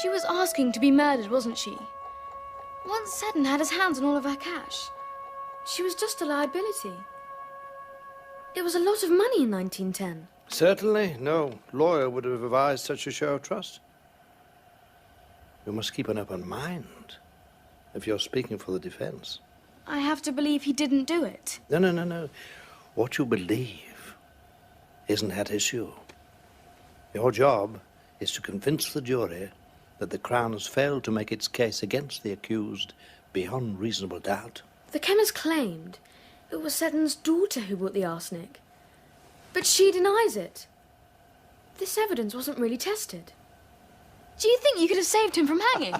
She was asking to be murdered, wasn't she? Once Seddon had his hands on all of her cash. She was just a liability. It was a lot of money in 1910. Certainly, no lawyer would have advised such a show of trust. You must keep an open mind if you're speaking for the defense. I have to believe he didn't do it. No. What you believe isn't at issue. Your job is to convince the jury that the Crown has failed to make its case against the accused beyond reasonable doubt. The chemist claimed it was Seddon's daughter who bought the arsenic. But she denies it. This evidence wasn't really tested. Do you think you could have saved him from hanging?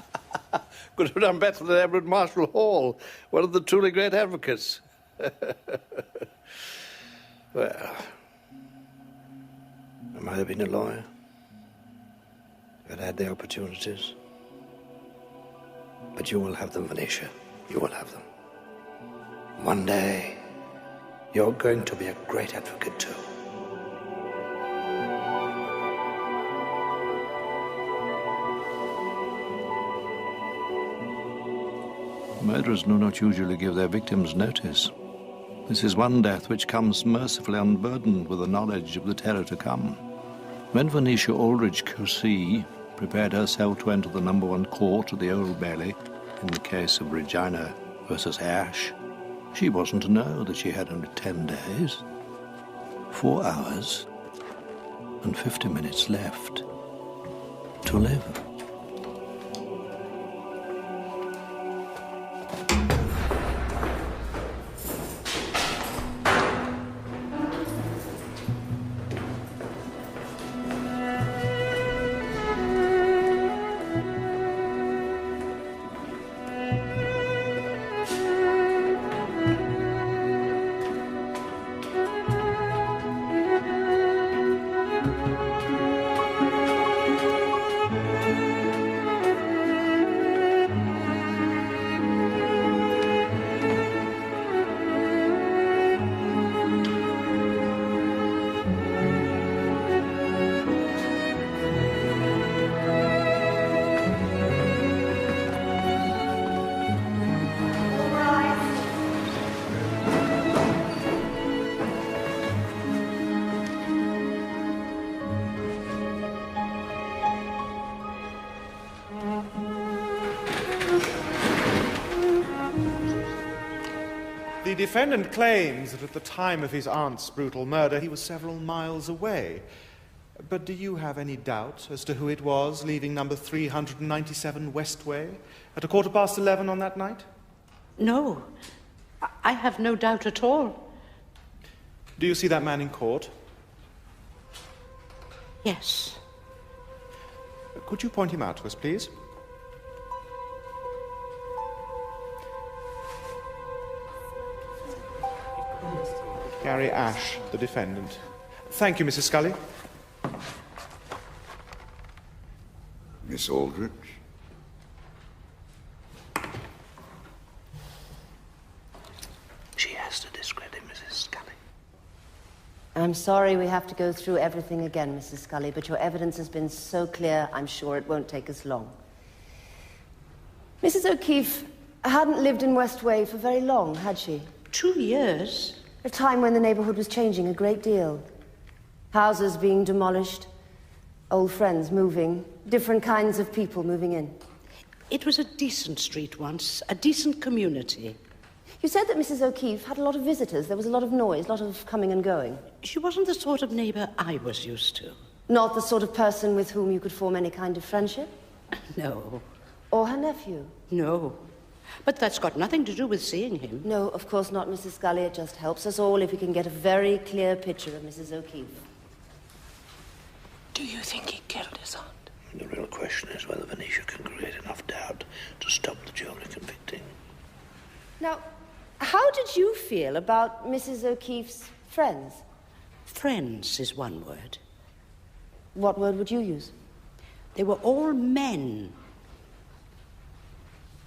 Could have done better than Edward Marshall Hall, one of the truly great advocates. Well, I might have been a lawyer. I'd had the opportunities. But you will have them, Venetia. You will have them. One day, you're going to be a great advocate too. Murderers do not usually give their victims notice. This is one death which comes mercifully unburdened with the knowledge of the terror to come. When Venetia Aldrich QC prepared herself to enter the #1 court at the Old Bailey in the case of Regina versus Ash, she wasn't to know that she had only 10 days, 4 hours, and 50 minutes left to live. The defendant claims that at the time of his aunt's brutal murder, he was several miles away. But do you have any doubt as to who it was leaving number 397 Westway at 11:15 on that night? No, I have no doubt at all. Do you see that man in court? Yes. Could you point him out to us, please? Gary Ash, the defendant. Thank you, Mrs. Scully. Miss Aldrich? She has to discredit Mrs. Scully. I'm sorry we have to go through everything again, Mrs. Scully, but your evidence has been so clear, I'm sure it won't take us long. Mrs. O'Keefe hadn't lived in Westway for very long, had she? 2 years? A time when the neighborhood was changing a great deal. Houses being demolished, old friends moving, different kinds of people moving in. It was a decent street once, a decent community. You said that Mrs. O'Keefe had a lot of visitors. There was a lot of noise, a lot of coming and going. She wasn't the sort of neighbor I was used to. Not the sort of person with whom you could form any kind of friendship? No. Or her nephew? No. But that's got nothing to do with seeing him. No, of course not, Mrs. Scully. It just helps us all if we can get a very clear picture of Mrs. O'Keefe. Do you think he killed his aunt? The real question is whether Venetia can create enough doubt to stop the jury convicting. Now, how did you feel about Mrs. O'Keefe's friends? Friends is one word. What word would you use? They were all men.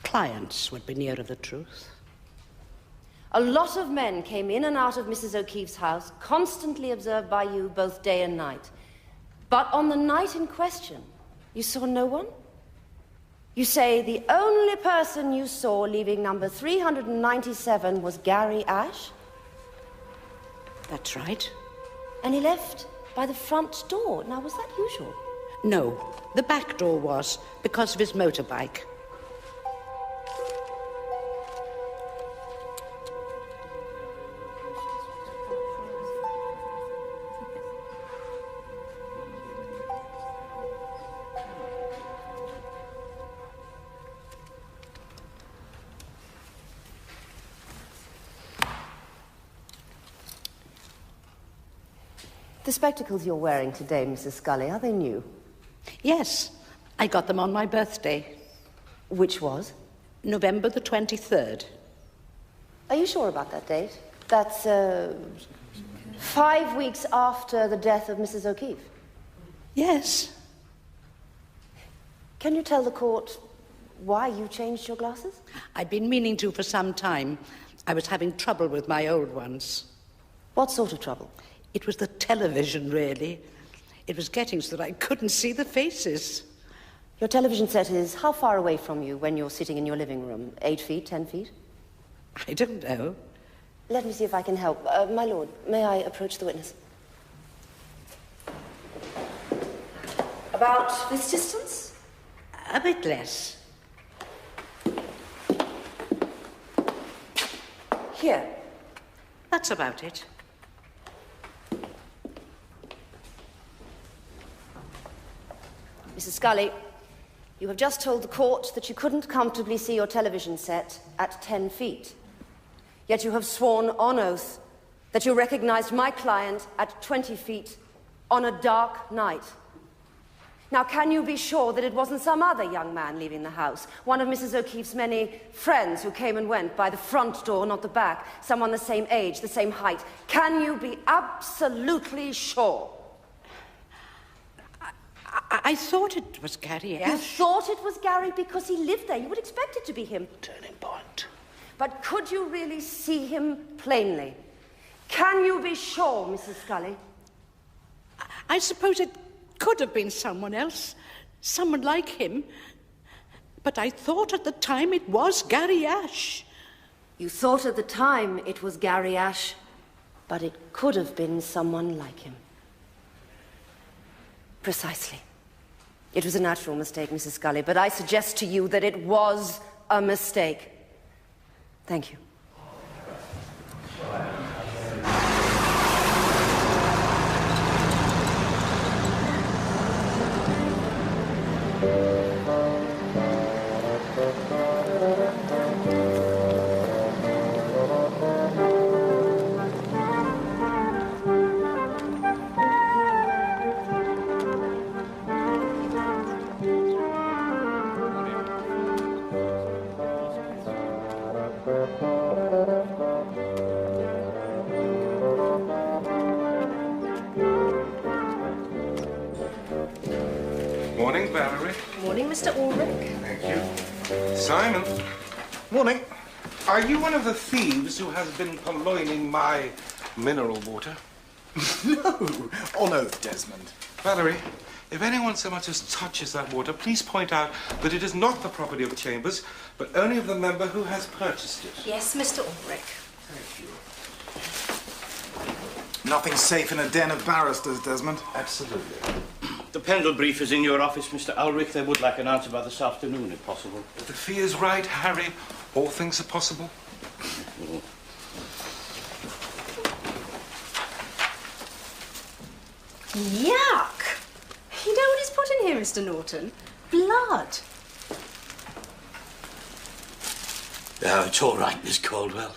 Clients would be nearer the truth. A lot of men came in and out of Mrs. O'Keefe's house, constantly observed by you both day and night. But on the night in question, you saw no one? You say the only person you saw leaving number 397 was Gary Ash? That's right. And he left by the front door. Now, was that usual? No, the back door was, because of his motorbike. The spectacles you're wearing today, Mrs. Scully, are they new? Yes, I got them on my birthday. Which was? November the 23rd. Are you sure about that date? That's, 5 weeks after the death of Mrs. O'Keefe. Yes. Can you tell the court why you changed your glasses? I'd been meaning to for some time. I was having trouble with my old ones. What sort of trouble? It was the television, really. It was getting so that I couldn't see the faces. Your television set is how far away from you when you're sitting in your living room? 8 feet, 10 feet? I don't know. Let me see if I can help. My lord, may I approach the witness? About this distance? A bit less. Here. That's about it. Mrs. Scully, you have just told the court that you couldn't comfortably see your television set at 10 feet. Yet you have sworn on oath that you recognized my client at 20 feet on a dark night. Now, can you be sure that it wasn't some other young man leaving the house? One of Mrs. O'Keefe's many friends who came and went by the front door, not the back. Someone the same age, the same height. Can you be absolutely sure? I thought it was Gary Ash. You thought it was Gary because he lived there. You would expect it to be him. Turning point. But could you really see him plainly? Can you be sure, Mrs. Scully? I suppose it could have been someone else, someone like him. But I thought at the time it was Gary Ash. You thought at the time it was Gary Ash, but it could have been someone like him. Precisely. It was a natural mistake, Mrs. Scully, but I suggest to you that it was a mistake. Thank you. Morning, Valerie. Morning, Mr. Ulrich. Thank you. Simon. Morning. Are you one of the thieves who has been purloining my mineral water? No. Oh, no, Desmond. Valerie, if anyone so much as touches that water, please point out that it is not the property of Chambers, but only of the member who has purchased it. Yes, Mr. Ulrich. Thank you. Nothing safe in a den of barristers, Desmond. Absolutely. The Pendle brief is in your office, Mr. Ulrich. They would like an answer by this afternoon, if possible. If the fee is right, Harry, all things are possible. Yuck! You know what he's put in here, Mr. Norton? Blood. Oh, it's all right, Miss Caldwell.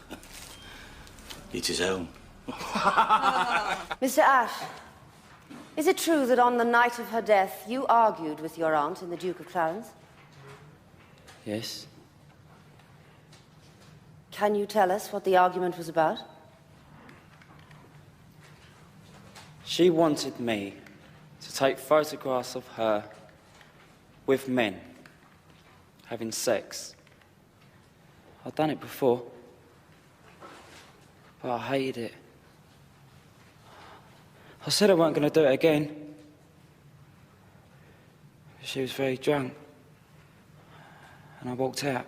It's his own. Mr. Ash, is it true that on the night of her death, you argued with your aunt and the Duke of Clarence? Yes. Can you tell us what the argument was about? She wanted me to take photographs of her with men having sex. I'd done it before, but I hated it. I said I weren't going to do it again. She was very drunk. and I walked out.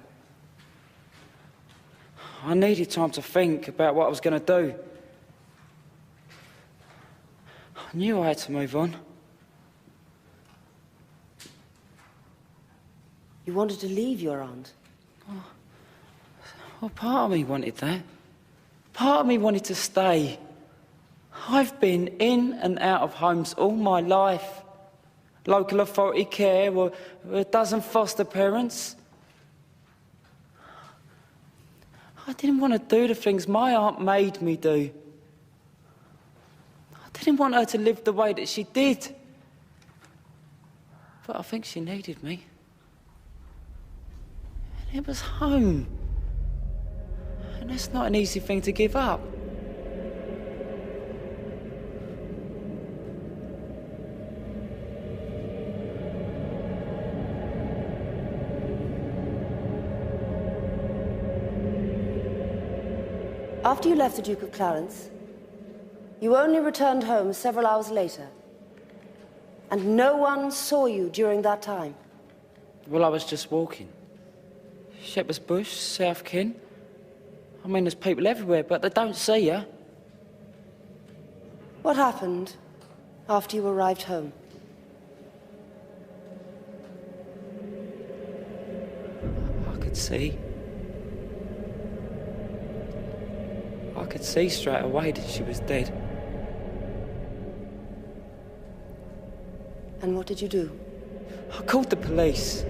I needed time to think about what I was going to do. I knew I had to move on. You wanted to leave your aunt? Well, part of me wanted that. Part of me wanted to stay. I've been in and out of homes all my life. Local authority care or a dozen foster parents. I didn't want to do the things my aunt made me do. I didn't want her to live the way that she did. But I think she needed me. And it was home. And that's not an easy thing to give up. After you left the Duke of Clarence, you only returned home several hours later. And no one saw you during that time. Well, I was just walking. Shepherd's Bush, South Ken. I mean, there's people everywhere, but they don't see you. What happened after you arrived home? I could see. I could see straight away that she was dead. And what did you do? I called the police.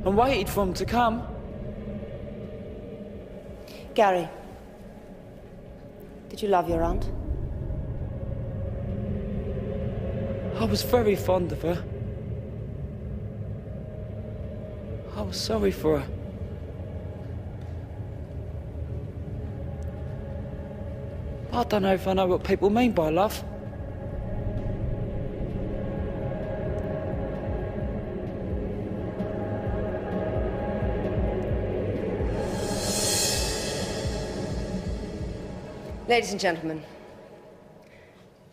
And waited for them to come. Gary, did you love your aunt? I was very fond of her. I was sorry for her. I don't know if I know what people mean by love. Ladies and gentlemen,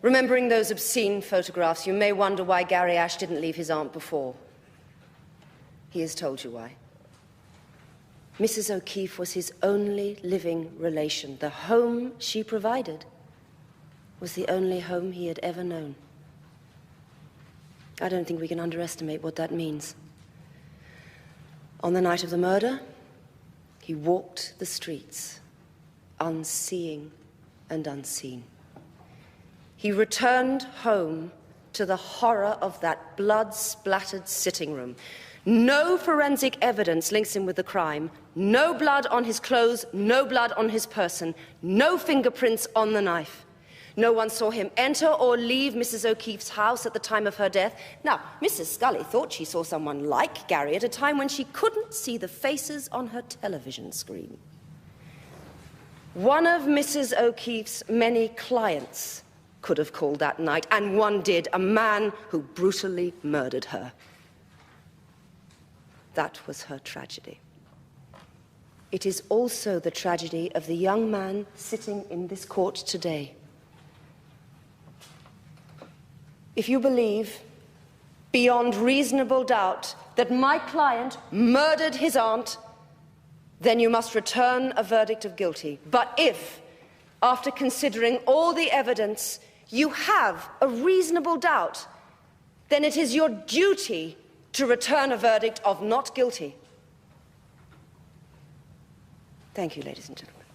remembering those obscene photographs, you may wonder why Gary Ash didn't leave his aunt before. He has told you why. Mrs. O'Keefe was his only living relation. The home she provided was the only home he had ever known. I don't think we can underestimate what that means. On the night of the murder, he walked the streets, unseeing and unseen. He returned home to the horror of that blood-splattered sitting room. No forensic evidence links him with the crime. No blood on his clothes, no blood on his person, no fingerprints on the knife. No one saw him enter or leave Mrs. O'Keefe's house at the time of her death. Now, Mrs. Scully thought she saw someone like Gary at a time when she couldn't see the faces on her television screen. One of Mrs. O'Keefe's many clients could have called that night, and one did, a man who brutally murdered her. That was her tragedy. It is also the tragedy of the young man sitting in this court today. If you believe, beyond reasonable doubt, that my client murdered his aunt, then you must return a verdict of guilty. But if, after considering all the evidence, you have a reasonable doubt, then it is your duty to return a verdict of not guilty. Thank you, ladies and gentlemen.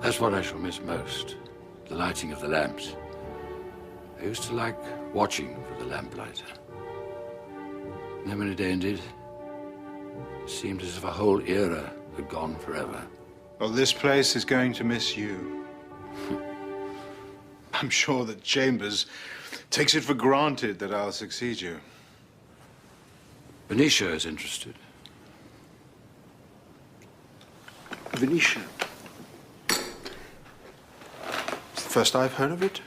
That's what I shall miss most, the lighting of the lamps. I used to like watching for the lamplighter. And then when it ended, it seemed as if a whole era had gone forever. Well, this place is going to miss you. I'm sure that Chambers takes it for granted that I'll succeed you. Venetia is interested. Venetia? It's the first I've heard of it.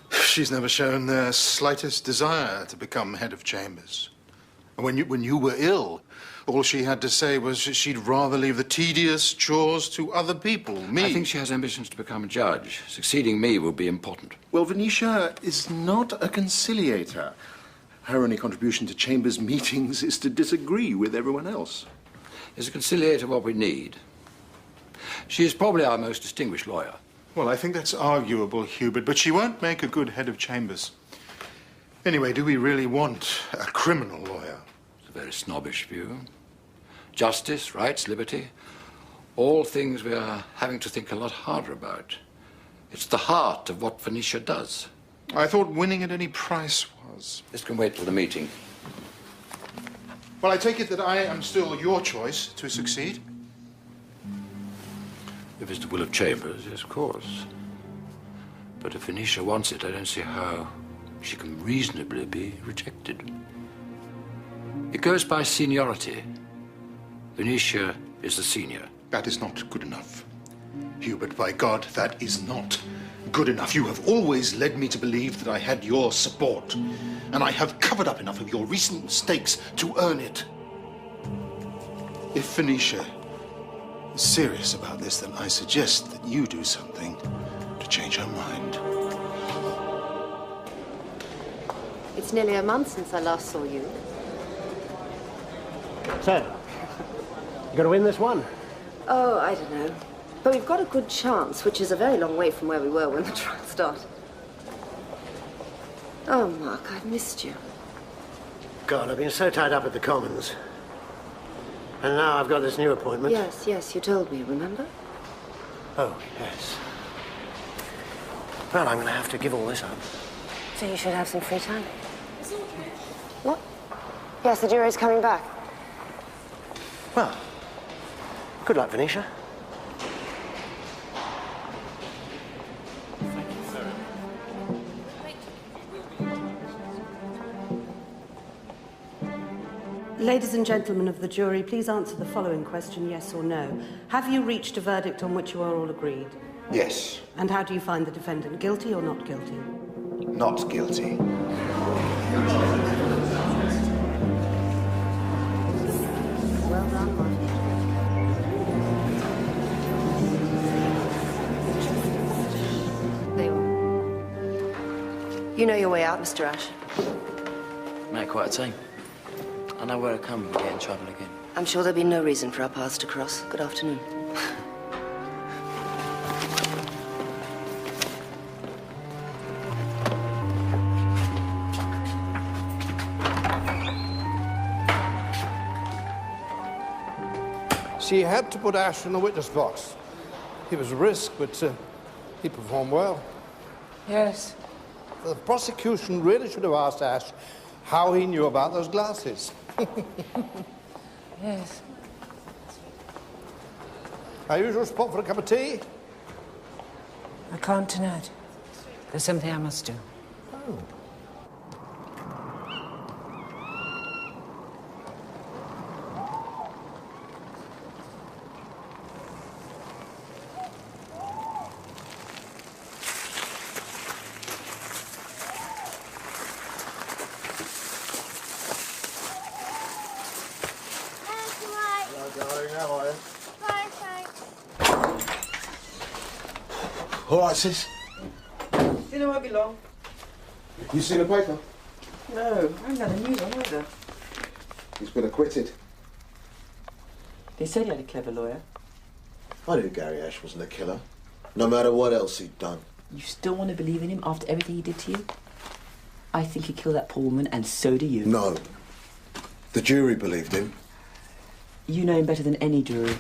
She's never shown the slightest desire to become head of Chambers. And when you were ill, all she had to say was she'd rather leave the tedious chores to other people, me. I think she has ambitions to become a judge. Succeeding me will be important. Well, Venetia is not a conciliator. Her only contribution to Chambers meetings is to disagree with everyone else. Is a conciliator what we need? She is probably our most distinguished lawyer. Well, I think that's arguable, Hubert, but she won't make a good head of Chambers. Anyway, do we really want a criminal lawyer? It's a very snobbish view. Justice, rights, liberty, all things we are having to think a lot harder about. It's the heart of what Venetia does. I thought winning at any price was. This can wait till the meeting. Well, I take it that I am still your choice to succeed. If it's the will of Chambers, yes, of course. But if Venetia wants it, I don't see how she can reasonably be rejected. It goes by seniority. Venetia is the senior. That is not good enough. Hubert, by God, that is not good enough. You have always led me to believe that I had your support, and I have covered up enough of your recent mistakes to earn it. If Venetia is serious about this, then I suggest that you do something to change her mind. It's nearly a month since I last saw you. So, you gonna win this one? Oh, I don't know. But we've got a good chance, which is a very long way from where we were when the trial started. Oh, Mark, I've missed you. God, I've been so tied up at the Commons. And now I've got this new appointment. Yes, yes, you told me, remember? Oh, yes. Well, I'm gonna have to give all this up. So you should have some free time. What? Yes, the jury's coming back. Well, good luck, Venetia. Ladies and gentlemen of the jury, please answer the following question, yes or no. Have you reached a verdict on which you are all agreed? Yes. And how do you find the defendant, guilty or not guilty? Not guilty. Well done, Mark. There you are. You know your way out, Mr. Ash. Mate, quite a team. I know where I come and get in trouble again. I'm sure there'll be no reason for our paths to cross. Good afternoon. She had to put Ash in the witness box. It was a risk, but he performed well. Yes. The prosecution really should have asked Ash how he knew about those glasses. Yes. Our usual spot for a cup of tea? I can't tonight. There's something I must do. Oh. All right, sis. Dinner won't be long. You seen the paper? No, I haven't had the news on either. He's been acquitted. They said he had a clever lawyer. I knew Gary Ash wasn't a killer, no matter what else he'd done. You still want to believe in him after everything he did to you? I think he killed that poor woman, and so do you. No. The jury believed him. You know him better than any jury.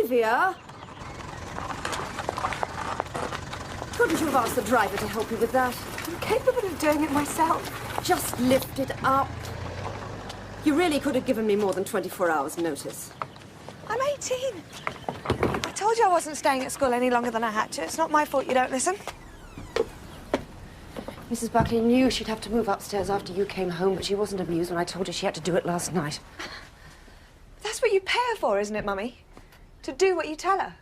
Octavia! Couldn't you have asked the driver to help you with that? I'm capable of doing it myself. Just lift it up. You really could have given me more than 24 hours' notice. I'm 18. I told you I wasn't staying at school any longer than I had to. It's not my fault you don't listen. Mrs. Buckley knew she'd have to move upstairs after you came home, but she wasn't amused when I told her she had to do it last night. That's what you pay her for, isn't it, Mummy? To do what you tell her.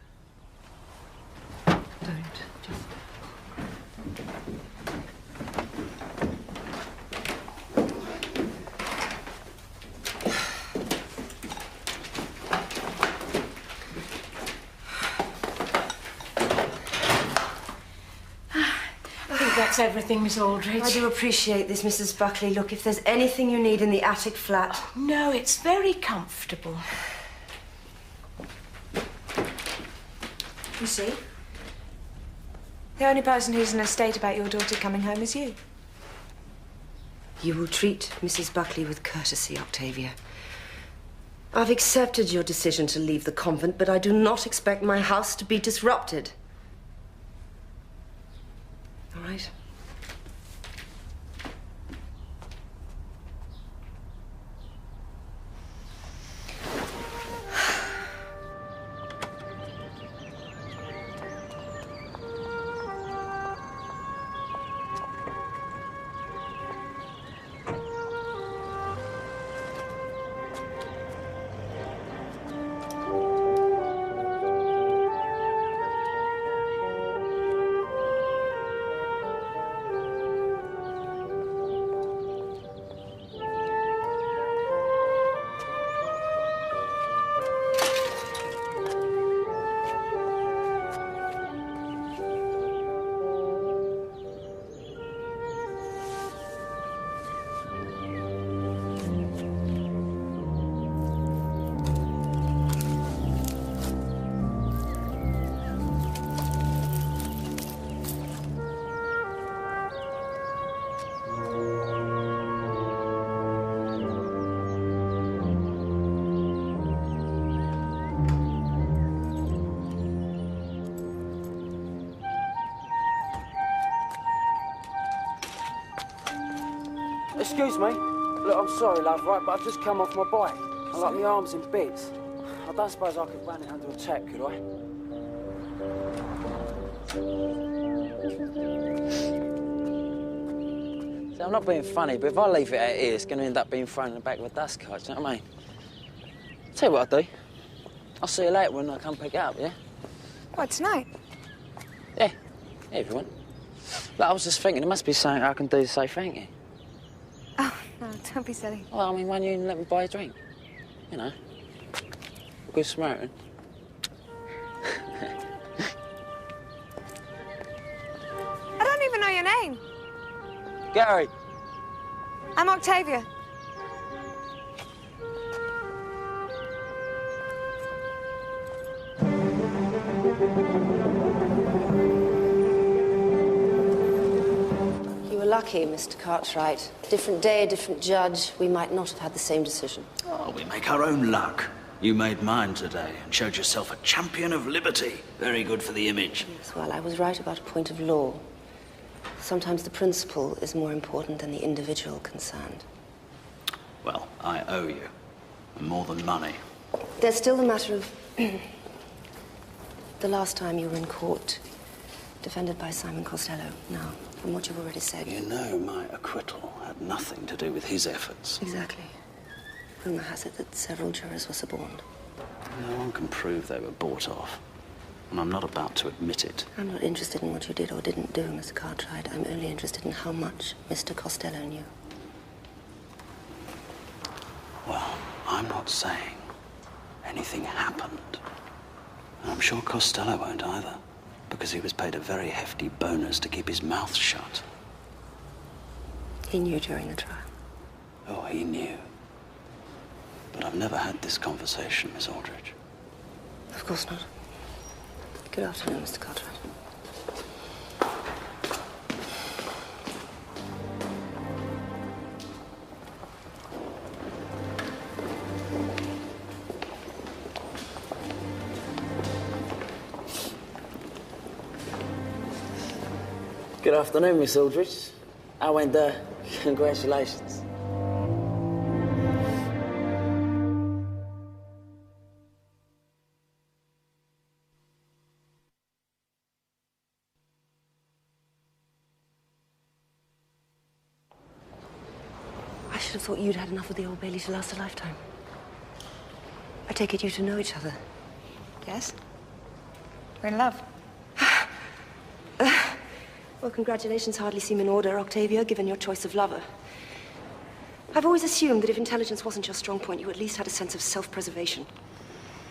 That's everything, Miss Aldridge. I do appreciate this, Mrs. Buckley. Look, if there's anything you need in the attic flat... No, it's very comfortable. You see? The only person who's in a state about your daughter coming home is you. You will treat Mrs. Buckley with courtesy, Octavia. I've accepted your decision to leave the convent, but I do not expect my house to be disrupted. All right? Excuse me. Look, I'm sorry, love, right, but I've just come off my bike. I like my arms in bits. I don't suppose I could run it under a tap, could I? See, I'm not being funny, but if I leave it out here, it's going to end up being thrown in the back of a dust cart, do you know what I mean? Tell you what I'll do. I'll see you later when I come pick it up, yeah? What, tonight? Yeah, everyone. Look, I was just thinking, there must be something I can do to say thank you. Oh, no, don't be silly. Well, I mean, why don't you let me buy a drink? You know, good Samaritan. I don't even know your name. Gary. I'm Octavia. You were lucky, Mr. Cartwright. Different day, different judge, we might not have had the same decision. Oh, we make our own luck. You made mine today and showed yourself a champion of liberty. Very good for the image. Yes, well, I was right about a point of law. Sometimes the principle is more important than the individual concerned. Well, I owe you. And more than money. There's still the matter of the last time you were in court, defended by Simon Costello. Now, from what you've already said... You know my acquittal had nothing to do with his efforts. Exactly. Rumour has it that several jurors were suborned. No one can prove they were bought off. And I'm not about to admit it. I'm not interested in what you did or didn't do, Mr. Cartwright. I'm only interested in how much Mr. Costello knew. Well, I'm not saying anything happened. And I'm sure Costello won't either, because he was paid a very hefty bonus to keep his mouth shut. He knew during the trial. Oh, he knew. But I've never had this conversation, Miss Aldridge. Of course not. Good afternoon, Mr. Cartwright. Good afternoon, Miss Aldridge. I went there. Congratulations. I should have thought you'd had enough of the Old Bailey to last a lifetime. I take it you two know each other. Yes? We're in love. Well, congratulations hardly seem in order, Octavia, given your choice of lover. I've always assumed that if intelligence wasn't your strong point, you at least had a sense of self-preservation.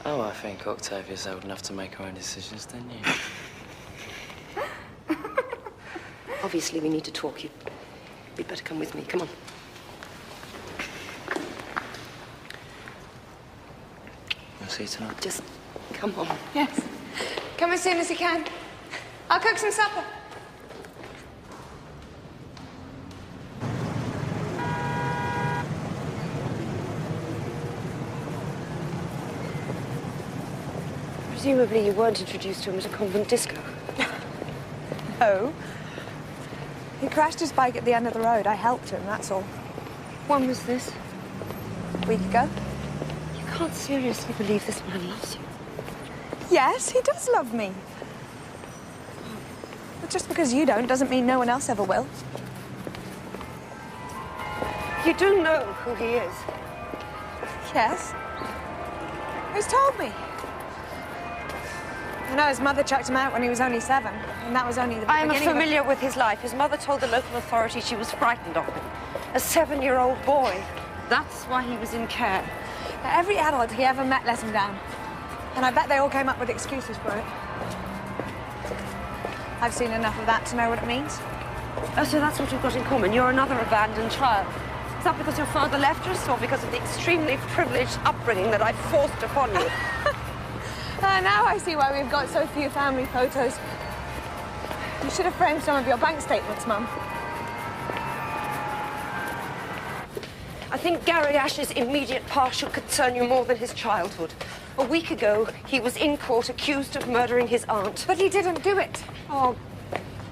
Oh, I think Octavia's old enough to make her own decisions, don't you? Obviously, we need to talk. You'd better come with me. Come on. I'll see you tonight. Just come on. Yes. Come as soon as you can. I'll cook some supper. Presumably you weren't introduced to him at a convent disco. No. He crashed his bike at the end of the road. I helped him, that's all. When was this? A week ago. You can't seriously believe this man loves you. Yes, he does love me. But just because you don't doesn't mean no one else ever will. You do know who he is. Yes. Who's told me? I know his mother chucked him out when he was only 7, and that was only the I am beginning familiar with his life. His mother told the local authorities she was frightened of him. A 7-year-old boy. That's why he was in care. Every adult he ever met let him down. And I bet they all came up with excuses for it. I've seen enough of that to know what it means. Oh, so that's what you've got in common. You're another abandoned child. Is that because your father left us, or because of the extremely privileged upbringing that I forced upon you? Now I see why we've got so few family photos. You should have framed some of your bank statements, Mum. I think Gary Ash's immediate past should concern you more than his childhood. A week ago, he was in court accused of murdering his aunt. But he didn't do it. Oh,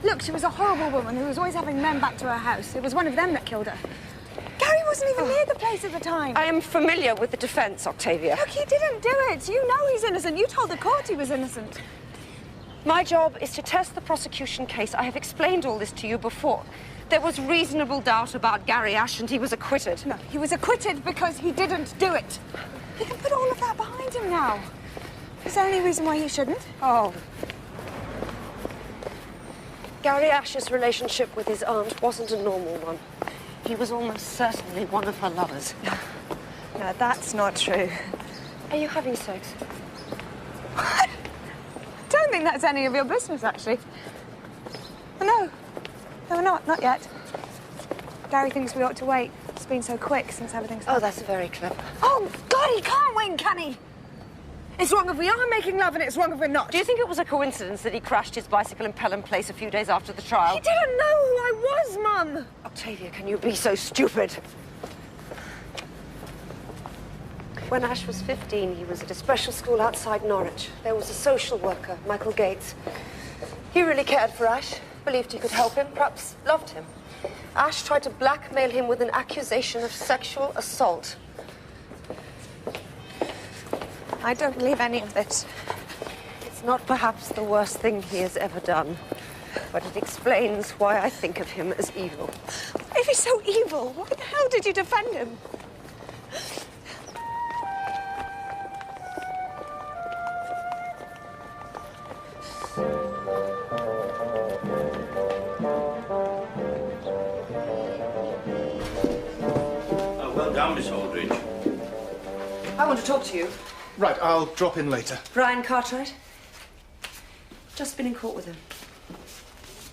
look, she was a horrible woman who was always having men back to her house. It was one of them that killed her. Gary wasn't even near the place at the time. I am familiar with the defense, Octavia. Look, he didn't do it. You know he's innocent. You told the court he was innocent. My job is to test the prosecution case. I have explained all this to you before. There was reasonable doubt about Gary Ash, and he was acquitted. No, he was acquitted because he didn't do it. He can put all of that behind him now. Is there any reason why he shouldn't? Oh. Gary Ash's relationship with his aunt wasn't a normal one. He was almost certainly one of her lovers. No, that's not true. Are you having sex? What? I don't think that's any of your business, actually. No. No, we're not. Not yet. Gary thinks we ought to wait. It's been so quick since everything's... Oh, that's very clever. Oh, God, he can't win, can he? It's wrong if we are making love and it's wrong if we're not. Do you think it was a coincidence that he crashed his bicycle in Pelham Place a few days after the trial? He didn't know who I was, Mum! Octavia, can you be so stupid? When Ash was 15, he was at a special school outside Norwich. There was a social worker, Michael Gates. He really cared for Ash, believed he could help him, perhaps loved him. Ash tried to blackmail him with an accusation of sexual assault. I don't believe any of this. It's not perhaps the worst thing he has ever done, but it explains why I think of him as evil. If he's so evil, why the hell did you defend him? Well done, Miss Aldridge. I want to talk to you. Right, I'll drop in later. Brian Cartwright. Just been in court with him.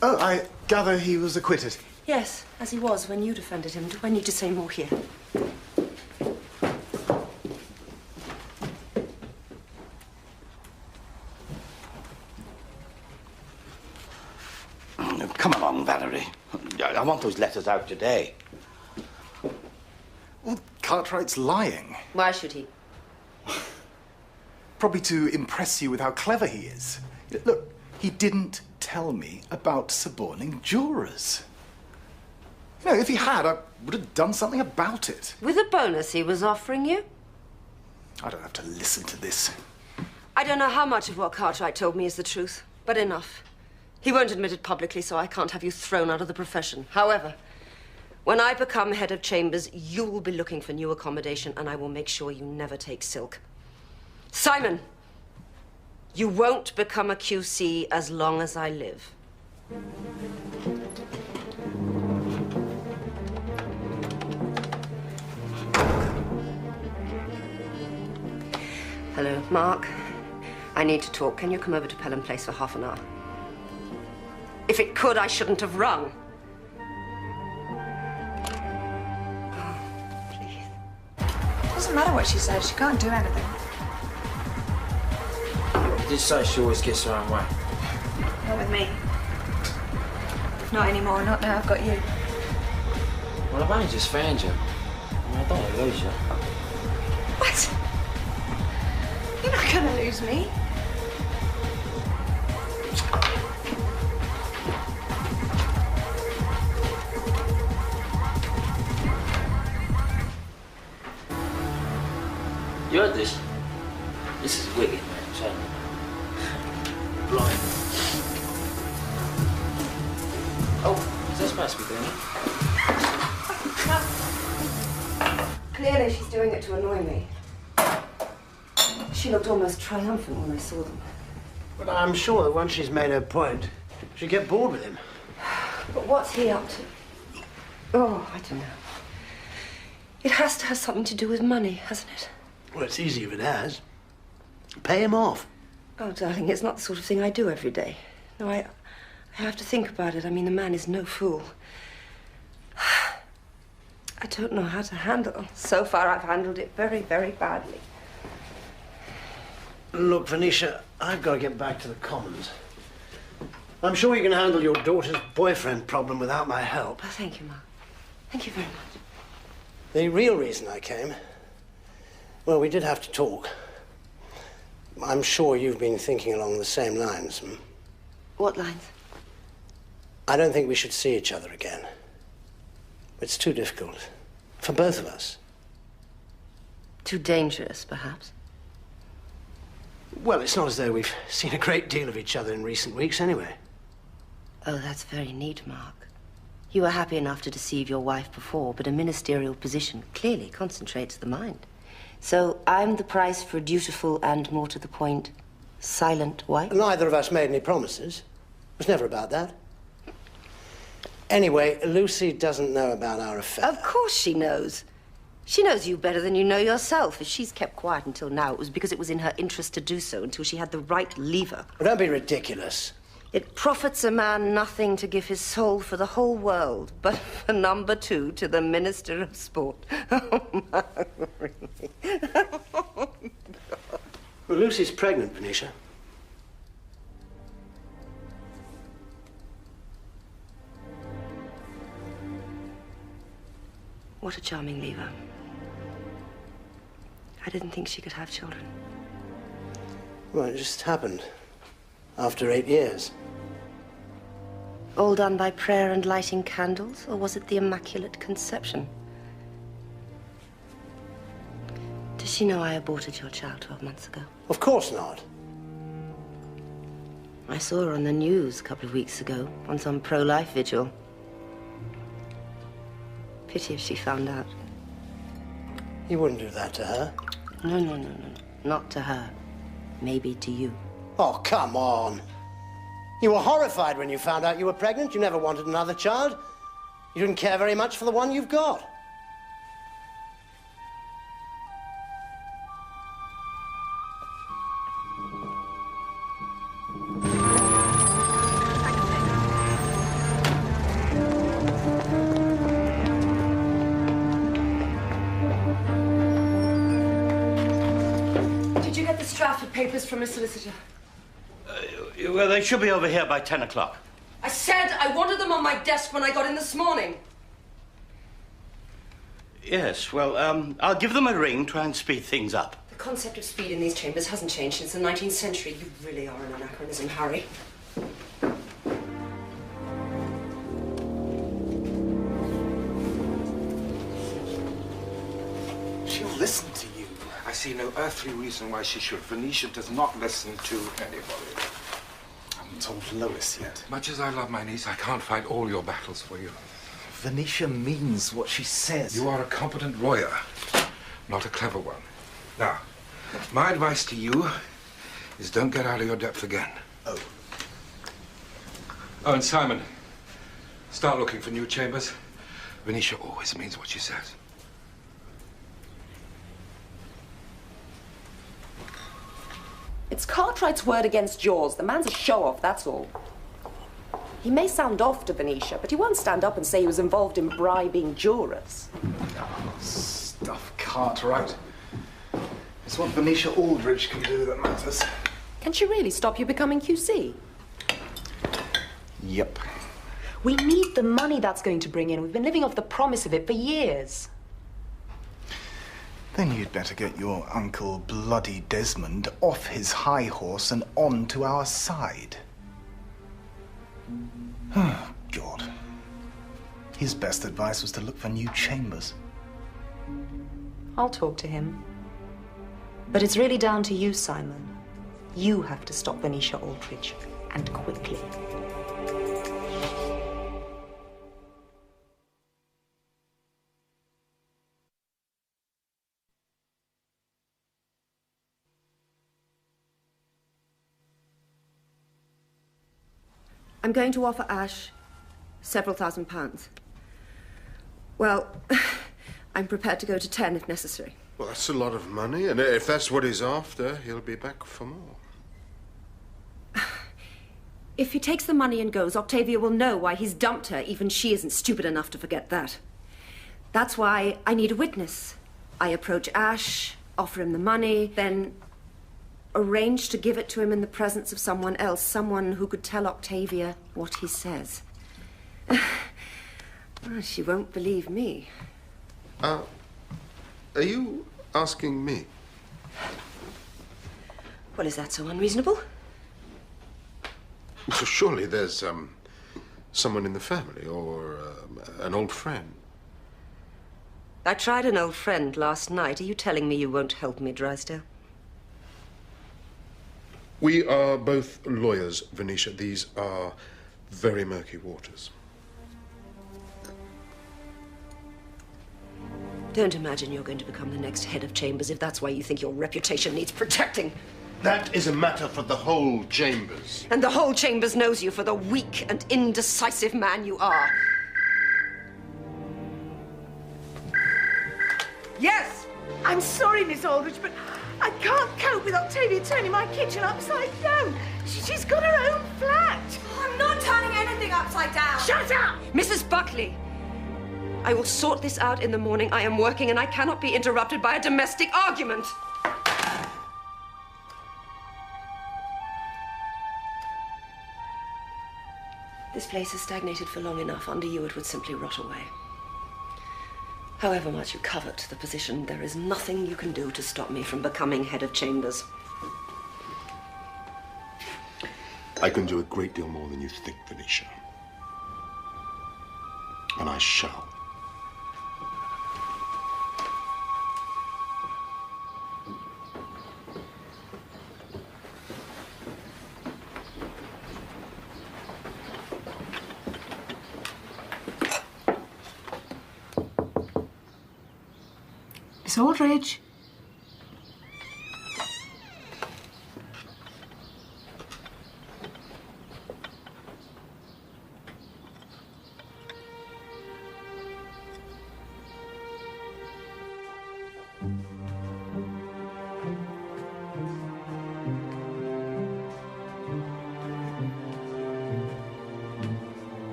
Oh, I gather he was acquitted. Yes, as he was when you defended him. Do I need to say more here? Come along, Valerie. I want those letters out today. Well, Cartwright's lying. Why should he? Probably to impress you with how clever he is. Look, he didn't tell me about suborning jurors. No, if he had, I would have done something about it. With the bonus he was offering you? I don't have to listen to this. I don't know how much of what Cartwright told me is the truth, but enough. He won't admit it publicly, so I can't have you thrown out of the profession. However, when I become head of chambers, you will be looking for new accommodation, and I will make sure you never take silk. Simon, you won't become a QC as long as I live. Hello, Mark. I need to talk. Can you come over to Pelham Place for half an hour? If it could, I shouldn't have rung. It doesn't matter what she says. She can't do anything. You did say she always gets her own way. Not with me. Not anymore. Not now I've got you. Well, I've only just found you. I don't want to lose you. What? You're not gonna lose me. You heard this? This is wicked, man. I'm telling you. Blind. Oh, is that supposed to be doing it? Clearly she's doing it to annoy me. She looked almost triumphant when I saw them. But I'm sure that once she's made her point, she'll get bored with him. But what's he up to? Oh, I don't know. It has to have something to do with money, hasn't it? Well, it's easy if it has. Pay him off. Oh, darling, it's not the sort of thing I do every day. No, I have to think about it. I mean, the man is no fool. I don't know how to handle. So far, I've handled it very, very badly. Look, Venetia, I've got to get back to the Commons. I'm sure you can handle your daughter's boyfriend problem without my help. Oh, thank you, Mark. Thank you very much. The real reason I came, well, we did have to talk. I'm sure you've been thinking along the same lines. What lines? I don't think we should see each other again. It's too difficult. For both of us. Too dangerous, perhaps? Well, it's not as though we've seen a great deal of each other in recent weeks, anyway. Oh, that's very neat, Mark. You were happy enough to deceive your wife before, but a ministerial position clearly concentrates the mind. So I'm the price for a dutiful and, more to the point, silent wife? Neither of us made any promises. It was never about that. Anyway, Lucy doesn't know about our affair. Of course she knows. She knows you better than you know yourself. If she's kept quiet until now, it was because it was in her interest to do so until she had the right lever. Well, don't be ridiculous. It profits a man nothing to give his soul for the whole world, but for number two to the Minister of Sport. Oh, Mark, really? Well, Lucy's pregnant, Venetia. What a charming lever. I didn't think she could have children. Well, it just happened. After 8 years. All done by prayer and lighting candles, or was it the Immaculate Conception? Does she know I aborted your child 12 months ago? Of course not. I saw her on the news a couple of weeks ago, on some pro-life vigil. Pity if she found out. You wouldn't do that to her. No. Not to her. Maybe to you. Oh, come on. You were horrified when you found out you were pregnant. You never wanted another child. You didn't care very much for the one you've got. Did you get the Stratford papers from a solicitor? Well, they should be over here by 10 o'clock. I said I wanted them on my desk when I got in this morning. Yes, well, I'll give them a ring, try and speed things up. The concept of speed in these chambers hasn't changed since the 19th century. You really are an anachronism, Harry. listen to you. I see no earthly reason why she should. Venetia does not listen to anybody. I haven't told Lois yet. Much as I love my niece, I can't fight all your battles for you. Venetia means what she says. You are a competent lawyer, not a clever one. Now, my advice to you is don't get out of your depth again. Oh. Oh, and Simon, start looking for new chambers. Venetia always means what she says. It's Cartwright's word against yours. The man's a show-off, that's all. He may sound off to Venetia, but he won't stand up and say he was involved in bribing jurors. Oh, stuff, Cartwright. It's what Venetia Aldridge can do that matters. Can she really stop you becoming QC? Yep. We need the money that's going to bring in. We've been living off the promise of it for years. Then you'd better get your Uncle Bloody Desmond off his high horse and on to our side. Oh, God. His best advice was to look for new chambers. I'll talk to him. But it's really down to you, Simon. You have to stop Venetia Aldridge, and quickly. I'm going to offer Ash several £1,000s. Well, I'm prepared to go to 10 if necessary. Well, that's a lot of money, and if that's what he's after, he'll be back for more. If he takes the money and goes, Octavia will know why he's dumped her. Even she isn't stupid enough to forget that. That's why I need a witness. I approach Ash, offer him the money, then arrange to give it to him in the presence of someone else, someone who could tell Octavia what he says. Well, she won't believe me. Are you asking me? Well, is that so unreasonable? Well, surely there's, someone in the family or an old friend. I tried an old friend last night. Are you telling me you won't help me, Drysdale? We are both lawyers, Venetia. These are very murky waters. Don't imagine you're going to become the next head of chambers if that's why you think your reputation needs protecting. That is a matter for the whole chambers. And the whole chambers knows you for the weak and indecisive man you are. Yes, I'm sorry, Miss Aldridge, but I can't cope with Octavia turning my kitchen upside down. She's got her own flat. I'm not turning anything upside down. Shut up! Mrs. Buckley, I will sort this out in the morning. I am working and I cannot be interrupted by a domestic argument. This place has stagnated for long enough. Under you, it would simply rot away. However much you covet the position, there is nothing you can do to stop me from becoming head of chambers. I can do a great deal more than you think, Venetia. And I shall. Miss Aldridge.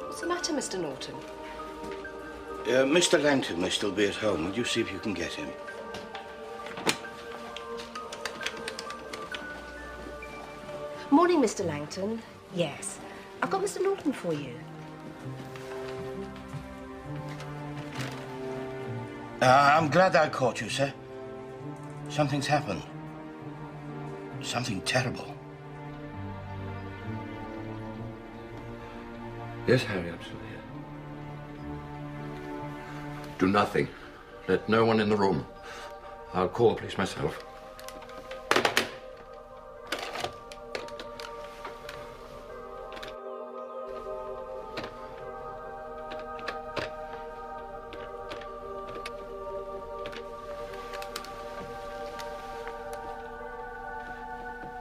What's the matter, Mr. Norton? Mr. Langton may still be at home. Would you see if you can get him? Morning, Mr. Langton. Yes. I've got Mr. Norton for you. I'm glad I caught you, sir. Something's happened. Something terrible. Yes, Harry, I'm still here. Do nothing. Let no one in the room. I'll call the police myself.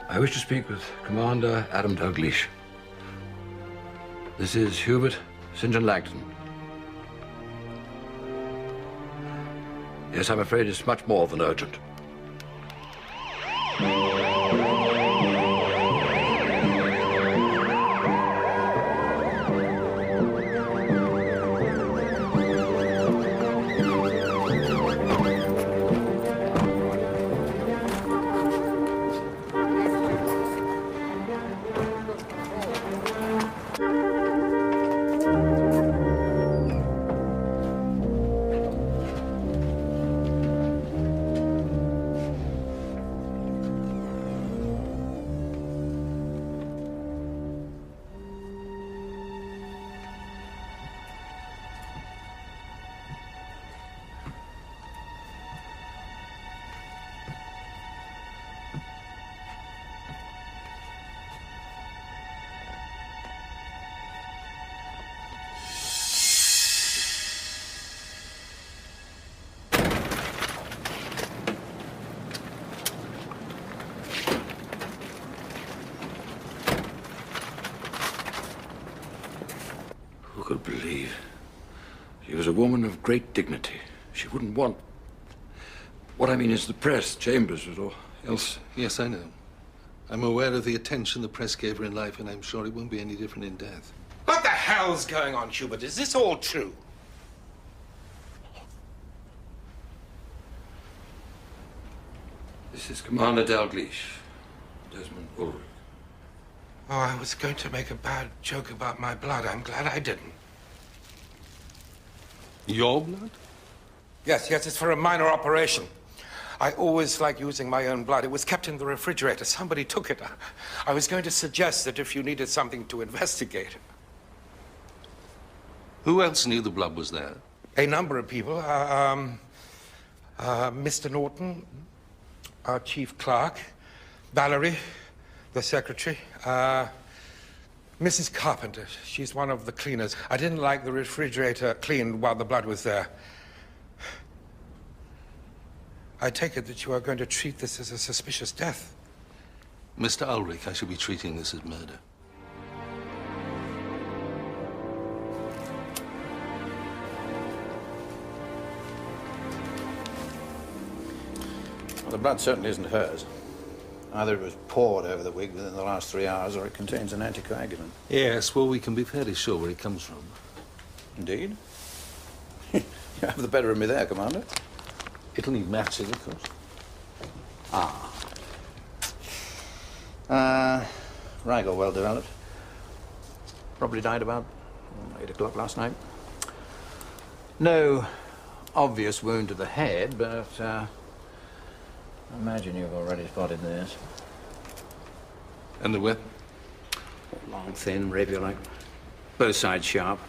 I wish to speak with Commander Adam Dalgleish. This is Hubert St. John Langton. Yes, I'm afraid it's much more than urgent. Who could believe? She was a woman of great dignity. She wouldn't want... What I mean is the press, Chambers, or else... Yes, I know. I'm aware of the attention the press gave her in life, and I'm sure it won't be any different in death. What the hell's going on, Hubert? Is this all true? This is Commander Dalgleish, Desmond Ulrich. Oh, I was going to make a bad joke about my blood. I'm glad I didn't. Your blood? Yes, it's for a minor operation. I always like using my own blood. It was kept in the refrigerator. Somebody took it. I was going to suggest that if you needed something to investigate. Who else knew the blood was there? A number of people. Mr. Norton, our chief clerk, Valerie, the secretary, Mrs. Carpenter. She's one of the cleaners. I didn't like the refrigerator cleaned while the blood was there. I take it that you are going to treat this as a suspicious death. Mr. Ulrich, I shall be treating this as murder. Well, the blood certainly isn't hers. Either it was poured over the wig within the last 3 hours, or it contains an anticoagulant. Yes, well, we can be fairly sure where it comes from. Indeed? You have the better of me there, Commander. It'll need matching, of course. Rigel, well developed. Probably died about 8 o'clock last night. No obvious wound to the head, but I imagine you've already spotted this. And the weapon? Long, thin, rapier-like. Both sides sharp.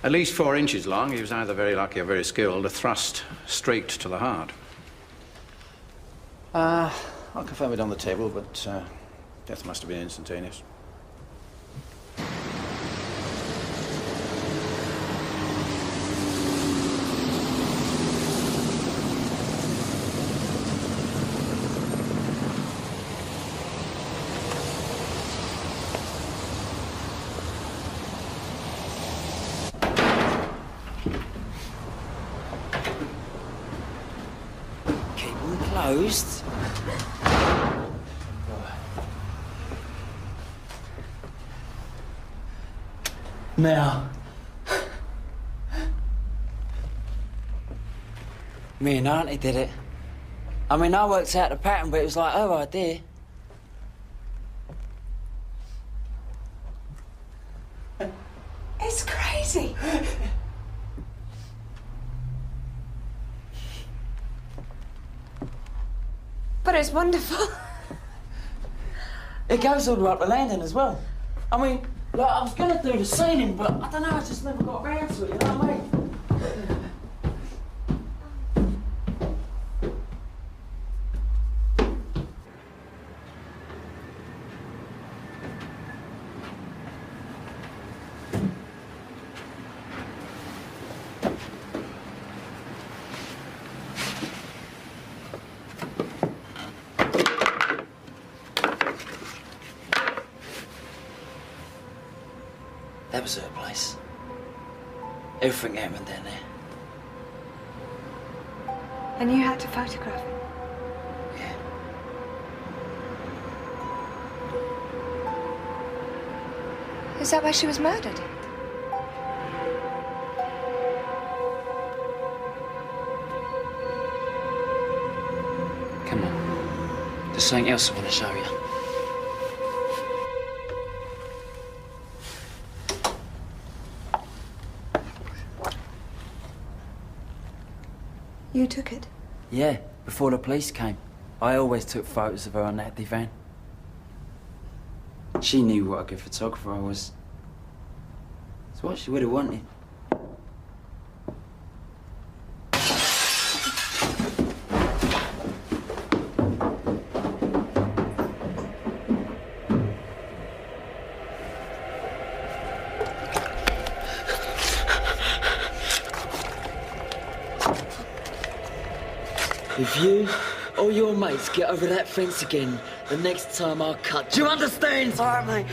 At least 4 inches long. He was either very lucky or very skilled. A thrust straight to the heart. I'll confirm it on the table, but death must have been instantaneous. Closed. Now, me and Auntie did it. I mean, I worked out the pattern, but it was like her idea. It's crazy. But it's wonderful. It goes all the way up the landing as well. I mean, like, I was gonna do the ceiling, but I don't know, I just never got around to it, you know what I mean? That was her place. Everything happened down there. And you had to photograph it? Yeah. Is that where she was murdered? Come on. There's something else I want to show you. You took it? Yeah, before the police came. I always took photos of her on that divan. She knew what a good photographer I was. It's what she would have wanted. If you or your mates get over that fence again, the next time I'll cut. Do you understand? All right, mate.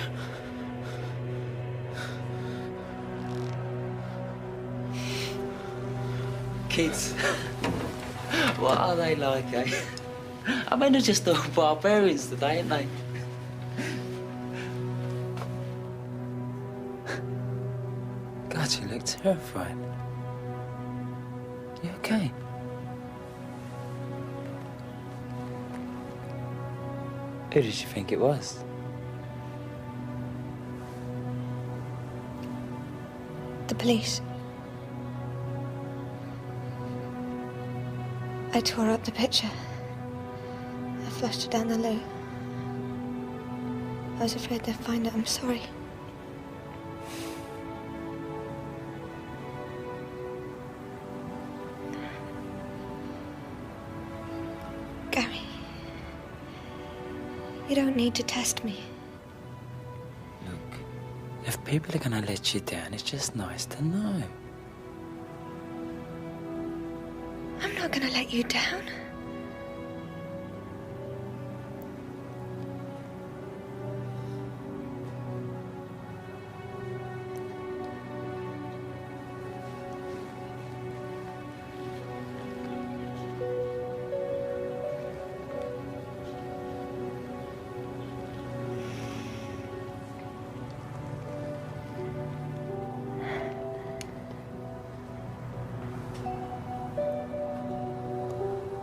Kids, what are they like, eh? I mean, they're just all barbarians today, ain't they? God, you look terrified. You okay? Who did you think it was? The police. I tore up the picture. I flushed it down the loo. I was afraid they'd find it. I'm sorry. Gary, you don't need to test me. Look, if people are gonna let you down, it's just nice to know. I'm not gonna let you down.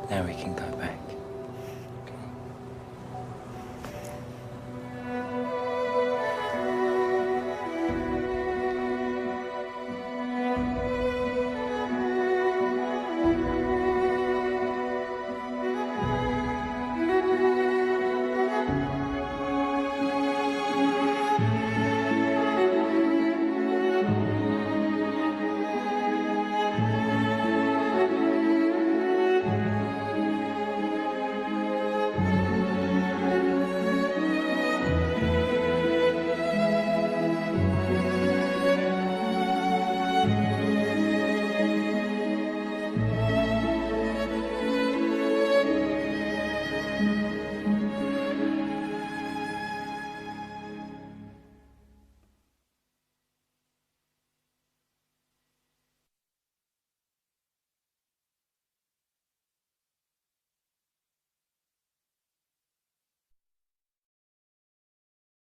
Now we can go.